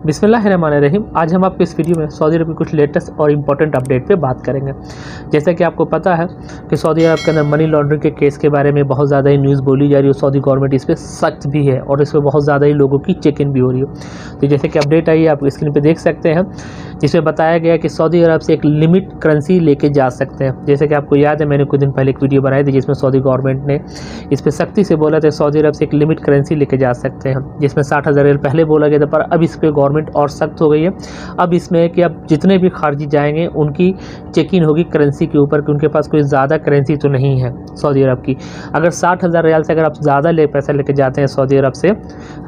बिस्मिल्लाहिर्रहमानिर्रहीम। आज हम आपको इस वीडियो में सऊदी अरब की कुछ लेटेस्ट और इम्पोर्टेंट अपडेट पे बात करेंगे। जैसा कि आपको पता है कि सऊदी अरब के अंदर मनी लॉन्ड्रिंग के केस के बारे में बहुत ज़्यादा ही न्यूज़ बोली जा रही है। सऊदी गवर्नमेंट इस पर सख्त भी है और इस पर बहुत ज़्यादा ही लोगों की चेक इन भी हो रही है। तो जैसे कि अपडेट आई है आप स्क्रीन पर देख सकते हैं, जिसमें बताया गया कि सऊदी अरब से एक लिमिट करेंसी लेके जा सकते हैं। जैसे कि आपको याद है, मैंने कुछ दिन पहले एक वीडियो बनाई थी जिसमें सऊदी गवर्नमेंट ने इस पर सख्ती से बोला था सऊदी अरब से एक लिमिट करेंसी लेके जा सकते हैं, जिसमें 60,000 रियाल पहले बोला गया था, पर अब इस पर गवर्नमेंट और सख्त हो गई है। अब इसमें है कि अब जितने भी खारजी जाएंगे उनकी चेक इन होगी करेंसी के ऊपर कि उनके पास कोई ज़्यादा करेंसी तो नहीं है सऊदी अरब की। अगर 60,000 रियाल से अगर आप ज़्यादा पैसा लेके जाते हैं सऊदी अरब से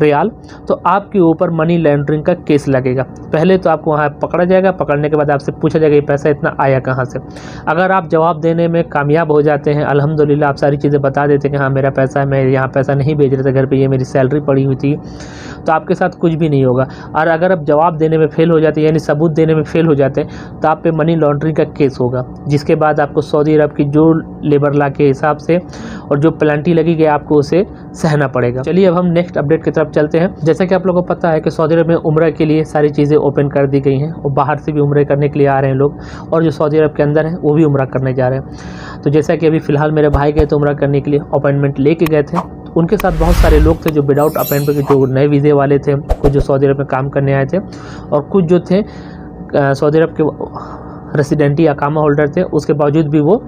रियाल, तो आपके ऊपर मनी लॉन्ड्रिंग का केस लगेगा। पहले तो आपको वहाँ पकड़ा जाएगा, पकड़ने के बाद आपसे पूछा जाएगा ये पैसा इतना आया कहाँ से। अगर आप जवाब देने में कामयाब हो जाते हैं, अल्हम्दुलिल्लाह आप सारी चीज़ें बता देते हैं कि हाँ मेरा पैसा है, मैं यहाँ पैसा नहीं भेज रहा था घर पे, ये मेरी सैलरी पड़ी हुई थी, तो आपके साथ कुछ भी नहीं होगा। और अगर आप जवाब देने में फेल हो जाते हैं, यानी सबूत देने में फेल हो जाते हैं, तो आप पे मनी लॉन्ड्रिंग का केस होगा, जिसके बाद आपको सऊदी अरब की जो लेबर लॉ के हिसाब से और जो पेनल्टी लगेगी आपको उसे सहना पड़ेगा। चलिए अब हम नेक्स्ट अपडेट की तरफ चलते हैं। जैसा कि आप लोगों को पता है कि सऊदी अरब में उम्रा के लिए सारी चीज़ें ओपन कर दी गई हैं और बाहर से भी उम्रे करने के लिए आ रहे हैं लोग, और जो सऊदी अरब के अंदर हैं वो भी उम्रा करने जा रहे हैं। तो जैसा कि अभी फ़िलहाल मेरे भाई गए थे उम्रा करने के लिए, अपॉइंटमेंट लेके गए थे। उनके साथ बहुत सारे लोग थे जो विदाउट अपॉइंटमेंट के, जो नए वीज़े वाले थे, कुछ जो सऊदी अरब में काम करने आए थे, और कुछ जो थे सऊदी अरब के रेसिडेंटी अकामा होल्डर थे, उसके बावजूद भी वो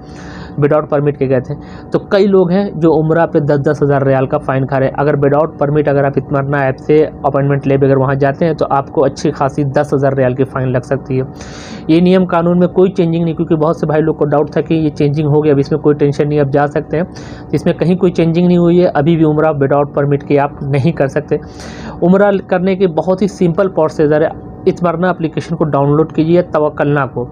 विदाउट परमिट के गए थे। तो कई लोग हैं जो उम्रा पे 10-10 हज़ार रियाल का फ़ाइन खा रहे हैं। अगर विदाउट परमिट अगर आप इत्मीनान ऐप से अपॉइंटमेंट ले अगर वहाँ जाते हैं तो आपको अच्छी खासी 10,000 रियाल की फ़ाइन लग सकती है। ये नियम कानून में कोई चेंजिंग नहीं, क्योंकि बहुत से भाई लोग को डाउट था कि ये चेंजिंग हो गया, अब इसमें कोई टेंशन नहीं, अब जा सकते हैं। इसमें कहीं कोई चेंजिंग नहीं हुई है, अभी भी उम्रा विदाउट परमिट के आप नहीं कर सकते। उम्रा करने के बहुत ही सिंपल प्रोसीजर है। इत्मीनान एप्लीकेशन को डाउनलोड कीजिए, तवक्कलना को,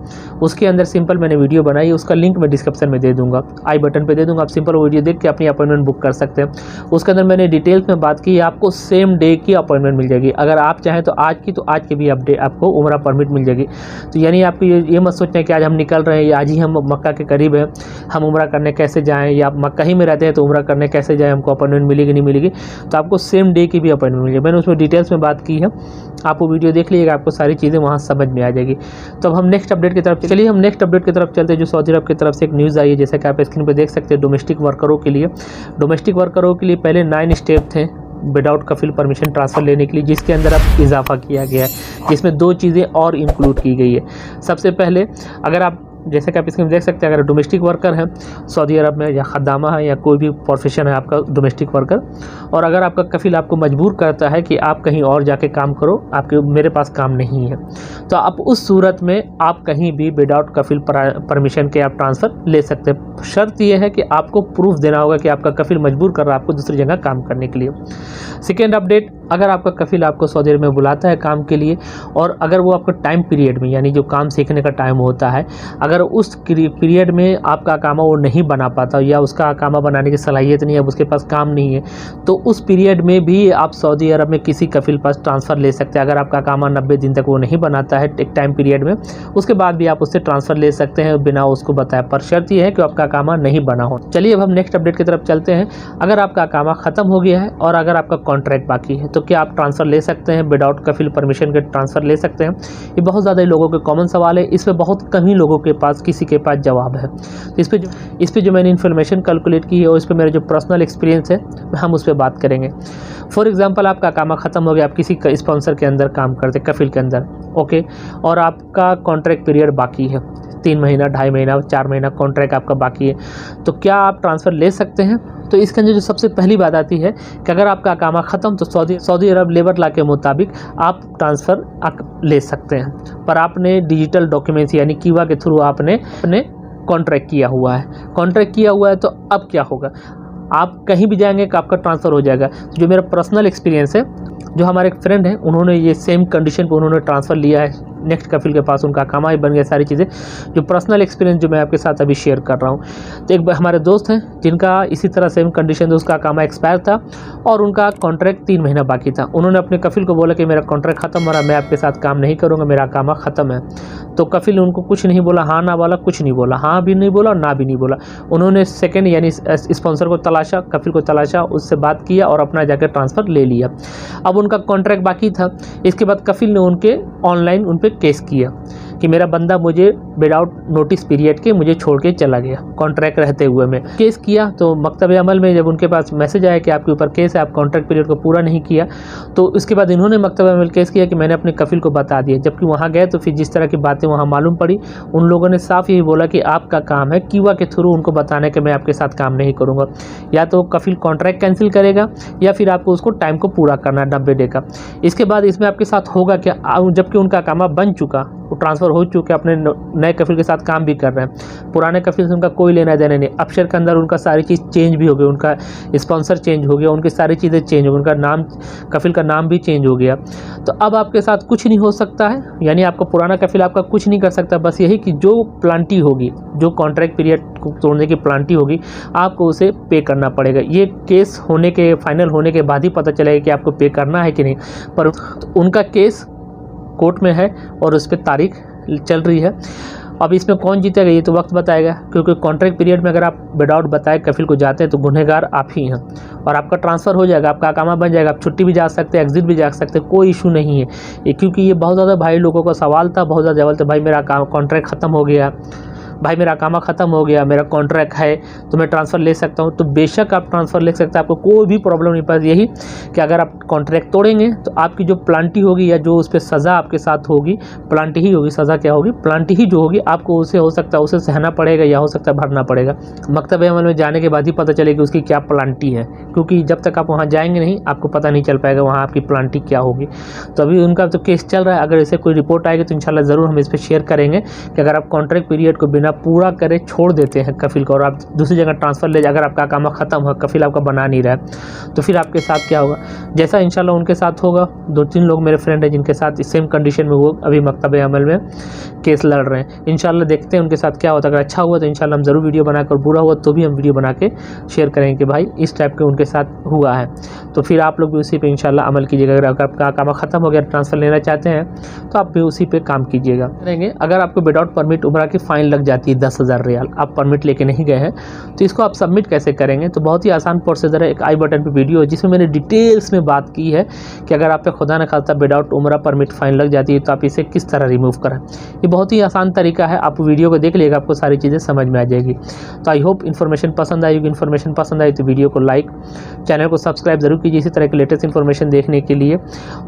उसके अंदर सिंपल मैंने वीडियो बनाई है, उसका लिंक मैं डिस्क्रिप्शन में दे दूंगा, आई बटन पे दे दूंगा। आप सिंपल वीडियो देख के अपनी अपॉइंटमेंट बुक कर सकते हैं। उसके अंदर मैंने डिटेल्स में बात की, आपको सेम डे की अपॉइंटमेंट मिल जाएगी। अगर आप चाहें तो आज की भी अपडेट आपको उम्रा परमिट मिल जाएगी। तो यानी आपको ये मत सोचना कि आज हम निकल रहे हैं या आज ही हम मक्का के करीब हैं, हम उम्रा करने कैसे जाएँ, या आप मक्का ही में रहते हैं तो उम्रा करने कैसे जाएँ, हमको अपॉइंटमेंट मिलेगी नहीं मिलेगी। तो आपको सेम डे की भी अपॉइंटमेंट मिलेगी। मैंने उसमें डिटेल्स में बात की है, आप वो वीडियो देख लीजिएगा, आपको सारी चीज़ें वहाँ समझ में आ जाएगी। तो अब हम नेक्स्ट अपडेट की तरफ चलिए, हम नेक्स्ट अपडेट की तरफ चलते हैं, जो सऊदी अरब की तरफ से एक न्यूज़ आई है। जैसे कि आप स्क्रीन पे देख सकते हैं, डोमेस्टिक वर्करों के लिए पहले 9 स्टेप थे विदाउट कफिल परमिशन ट्रांसफ़र लेने के लिए, जिसके अंदर अब इजाफा किया गया है, जिसमें 2 चीज़ें और इंक्लूड की गई है। सबसे पहले, अगर आप जैसे कि आप इसमें देख सकते हैं, अगर डोमेस्टिक वर्कर हैं सऊदी अरब में, या खदामा है, या कोई भी प्रोफेशन है आपका डोमेस्टिक वर्कर, और अगर आपका कफिल आपको मजबूर करता है कि आप कहीं और जाके काम करो, आपके मेरे पास काम नहीं है, तो आप उस सूरत में आप कहीं भी विदाउट कफिल परमिशन के आप ट्रांसफ़र ले सकते हैं। शर्त यह है कि आपको प्रूफ देना होगा कि आपका कफिल मजबूर कर रहा है आपको दूसरी जगह काम करने के लिए। सेकेंड अपडेट, अगर आपका कफिल आपको सऊदी अरब में बुलाता है काम के लिए, और अगर वो आपका टाइम पीरियड में, यानी जो काम सीखने का टाइम होता है, अगर उस पीरियड में आपका अकामा वो नहीं बना पाता, या उसका अकामा बनाने की सलाहियत नहीं है, अब उसके पास काम नहीं है, तो उस पीरियड में भी आप सऊदी अरब में किसी कफिल पास ट्रांसफ़र ले सकते हैं। अगर आपका अकामा 90 दिन तक वो नहीं बनाता है एक टाइम पीरियड में, उसके बाद भी आप उससे ट्रांसफ़र ले सकते हैं बिना उसको बताए, पर शर्त यह है कि आपका अकामा नहीं बना हो। चलिए अब हम नेक्स्ट अपडेट की तरफ चलते हैं। अगर आपका अकामा ख़त्म हो गया है और अगर आपका कॉन्ट्रैक्ट बाकी है, तो क्या आप ट्रांसफ़र ले सकते हैं विदाउट कफिल परमिशन के ट्रांसफ़र ले सकते हैं? ये बहुत ज़्यादा लोगों के कॉमन सवाल है, इस पर बहुत कम ही लोगों के पास किसी के पास जवाब है। इस पे जो मैंने इन्फॉर्मेशन कैलकुलेट की है और इस पे मेरा जो पर्सनल एक्सपीरियंस है हम उस पर बात करेंगे। फॉर एग्जांपल, आपका अकामा ख़त्म हो गया, आप किसी स्पॉन्सर के अंदर काम करते, कफिल के अंदर, ओके, और आपका कॉन्ट्रैक्ट पीरियड बाकी है, 3 महीना, 2.5 महीना, 4 महीना कॉन्ट्रैक्ट आपका बाकी है, तो क्या आप ट्रांसफ़र ले सकते हैं? तो इसके अंदर जो सबसे पहली बात आती है कि अगर आपका अकामा ख़त्म, तो सऊदी अरब लेबर लॉ के मुताबिक आप ट्रांसफ़र ले सकते हैं, पर आपने डिजिटल डॉक्यूमेंट्स यानी कीवा के थ्रू आपने अपने कॉन्ट्रैक्ट किया हुआ है। तो अब क्या होगा, आप कहीं भी जाएंगे कि आपका ट्रांसफ़र हो जाएगा। तो जो मेरा पर्सनल एक्सपीरियंस है, जो हमारे एक फ्रेंड हैं, उन्होंने ये सेम कंडीशन पे उन्होंने ट्रांसफ़र लिया है नेक्स्ट कफिल के पास उनका अकामा ही बन गया, सारी चीज़ें जो पर्सनल एक्सपीरियंस जो मैं आपके साथ अभी शेयर कर रहा हूँ। तो एक हमारे दोस्त हैं जिनका इसी तरह सेम कंडीशन, उसका अकामा एक्सपायर था और उनका कॉन्ट्रैक्ट 3 महीना बाकी था। उन्होंने अपने कफिल को बोला कि मेरा कॉन्ट्रैक्ट ख़त्म हो रहा है, मैं आपके साथ काम नहीं करूँगा, मेरा अकामा ख़त्म है। तो कफिल ने उनको कुछ नहीं बोला, हाँ ना बोला, कुछ नहीं बोला, हाँ भी नहीं बोला और ना भी नहीं बोला। उन्होंने सेकंड यानी स्पॉन्सर को तलाशा, कफिल को तलाशा, उससे बात किया और अपना जाकर ट्रांसफ़र ले लिया। अब उनका कॉन्ट्रैक्ट बाकी था। इसके बाद कफिल ने उनके ऑनलाइन उन पर केस किया कि मेरा बंदा मुझे विदाउट नोटिस पीरियड के मुझे छोड़ के चला गया, कॉन्ट्रैक्ट रहते हुए में। केस किया तो मकतब अमल में जब उनके पास मैसेज आया कि आपके ऊपर केस है, आप कॉन्ट्रैक्ट पीरियड को पूरा नहीं किया, तो इसके बाद इन्होंने मकतब अमल केस किया कि मैंने अपने कफिल को बता दिया। जबकि वहाँ गए तो फिर जिस तरह की बातें वहाँ मालूम पड़ी, उन लोगों ने साफ यही बोला कि आपका काम है कीवा के थ्रू उनको बताने के मैं आपके साथ काम नहीं करूँगा, या तो कफिल कॉन्ट्रैक्ट कैंसिल करेगा या फिर आपको उसको टाइम को पूरा करना 90 डे का। इसके बाद इसमें आपके साथ होगा क्या, जबकि उनका अकामा बन चुका, वो ट्रांसफ़र हो चुके, अपने नए कफिल के साथ काम भी कर रहे हैं, पुराने कफिल से उनका कोई लेना देना नहीं। अफशर के अंदर उनका सारी चीज़ चेंज भी हो गई, उनका स्पॉन्सर चेंज हो गया, उनकी सारी चीज़ें चेंज हो गई, उनका नाम, कफिल का नाम भी चेंज हो गया। तो अब आपके साथ कुछ नहीं हो सकता है, यानी आपका पुराना कफिल आपका कुछ नहीं कर सकता, बस यही कि जो प्लांटी होगी, जो कॉन्ट्रैक्ट पीरियड को तोड़ने की प्लांटी होगी, आपको उसे पे करना पड़ेगा। ये केस होने के फाइनल होने के बाद ही पता चलेगा कि आपको पे करना है कि नहीं, पर उनका केस कोर्ट में है और उस पर तारीख चल रही है। अब इसमें कौन जीतेगा ये तो वक्त बताएगा, क्योंकि कॉन्ट्रैक्ट पीरियड में अगर आप विदाउट बताए कफिल को जाते हैं तो गुनहगार आप ही हैं और आपका ट्रांसफ़र हो जाएगा, आपका अकामा बन जाएगा, आप छुट्टी भी जा सकते हैं, एग्जिट भी जा सकते हैं, कोई इशू नहीं है ये। क्योंकि ये बहुत ज़्यादा भाई लोगों का सवाल था, बहुत ज़्यादा सवाल था, भाई मेरा कॉन्ट्रैक्ट ख़त्म हो गया, भाई मेरा अकामा ख़त्म हो गया, मेरा कॉन्ट्रैक्ट है तो मैं ट्रांसफ़र ले सकता हूँ। तो बेशक आप ट्रांसफ़र ले सकते हैं, आपको कोई भी प्रॉब्लम नहीं पास। यही कि अगर आप कॉन्ट्रैक्ट तोड़ेंगे तो आपकी जो प्लांटी होगी या जो उस पर सज़ा आपके साथ होगी, प्लांटी ही होगी, सज़ा क्या होगी, प्लांटी ही जो होगी, आपको उसे हो सकता है उसे सहना पड़ेगा या हो सकता है भरना पड़ेगा। मकतब अमल में जाने के बाद ही पता चलेगी उसकी क्या प्लांटी है, क्योंकि जब तक आप वहाँ जाएंगे नहीं आपको पता नहीं चल पाएगा वहाँ आपकी प्लांटी क्या होगी। तो अभी उनका तो केस चल रहा है, अगर इसे कोई रिपोर्ट आएगी तो इंशाल्लाह ज़रूर हम इस पर शेयर करेंगे कि अगर आप कॉन्ट्रैक्ट पीरियड को बिना पूरा करे छोड़ देते हैं कफिल को और आप दूसरी जगह ट्रांसफ़र ले जाए, अगर आपका अकामा ख़त्म हो, कफिल आपका बना नहीं रहा है, तो फिर आपके साथ क्या होगा। जैसा इंशाल्लाह उनके साथ होगा, 2-3 लोग मेरे फ्रेंड हैं जिनके साथ सेम कंडीशन में वो अभी मकतब अमल में केस लड़ रहे हैं। इंशाल्लाह देखते हैं उनके साथ क्या होता है। अगर अच्छा हुआ तो इंशाल्लाह हम ज़रूर वीडियो बनाकर, बुरा हुआ तो भी हम वीडियो बना के शेयर करेंगे कि भाई इस टाइप के उनके साथ हुआ है। तो फिर आप लोग भी उसी पर इंशाल्लाह अमल कीजिएगा। अगर आपका अकामा ख़त्म हो गया, ट्रांसफ़र लेना चाहते हैं तो आप भी उसी पर काम कीजिएगा करेंगे। अगर आपको विदाउट परमिट उम्रा की फ़ाइन लग जाती है 10,000 रियाल, आप परमिट लेके नहीं गए हैं, तो इसको आप सबमिट कैसे करेंगे, तो बहुत ही आसान प्रोसीजर है। एक आई बटन पे वीडियो है जिसमें मैंने डिटेल्स में बात की है कि अगर आप पे खुदा न खास्ता विदाउट उम्रा परमिट फ़ाइन लग जाती है तो आप इसे किस तरह रिमूव करें। ये बहुत ही आसान तरीका है, आप वीडियो को देख लीजिएगा, आपको सारी चीज़ें समझ में आ जाएगी। तो आई होप इन्फॉर्मेशन पसंद आएगी। इन्फॉर्मेशन पसंद आई तो वीडियो को लाइक, चैनल को सब्सक्राइब ज़रूर कीजिए इसी तरह की लेटेस्ट इन्फॉर्मेशन देखने के लिए,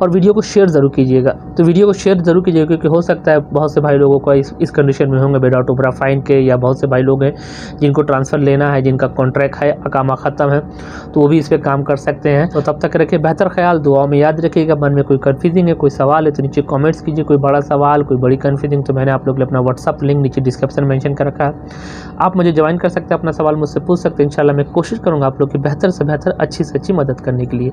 और वीडियो को शेयर ज़रूर कीजिएगा। तो वीडियो को शेयर ज़रूर कीजिएगा क्योंकि हो सकता है बहुत से भाई लोगों को इस कंडीशन में होंगे विदाउट उम्रा फ़ाइन के, या बहुत से भाई लोग हैं जिनको ट्रांसफ़र लेना है, जिनका कॉन्ट्रैक्ट है, अकामा ख़त्म है, तो वो भी इस पर काम कर सकते हैं। तो तब तक रखिए बेहतर ख्याल, दुआओं में याद रखिएगा। मन में कोई कन्फ्यूजिंग है, कोई सवाल है तो नीचे कमेंट्स कीजिए, कोई बड़ा सवाल, कोई बड़ी कन्फ्यूजिंग, तो मैंने आप लोग के लिए अपना व्हाट्सअप लिंक नीचे डिस्क्रिप्शन में मेंशन कर रखा है, आप मुझे ज्वाइन कर सकते हैं, अपना सवाल मुझसे पूछ सकते हैं। इंशाल्लाह मैं कोशिश करूँगा आप लोग की बेहतर से बेहतर, अच्छी से अच्छी मदद करने के लिए।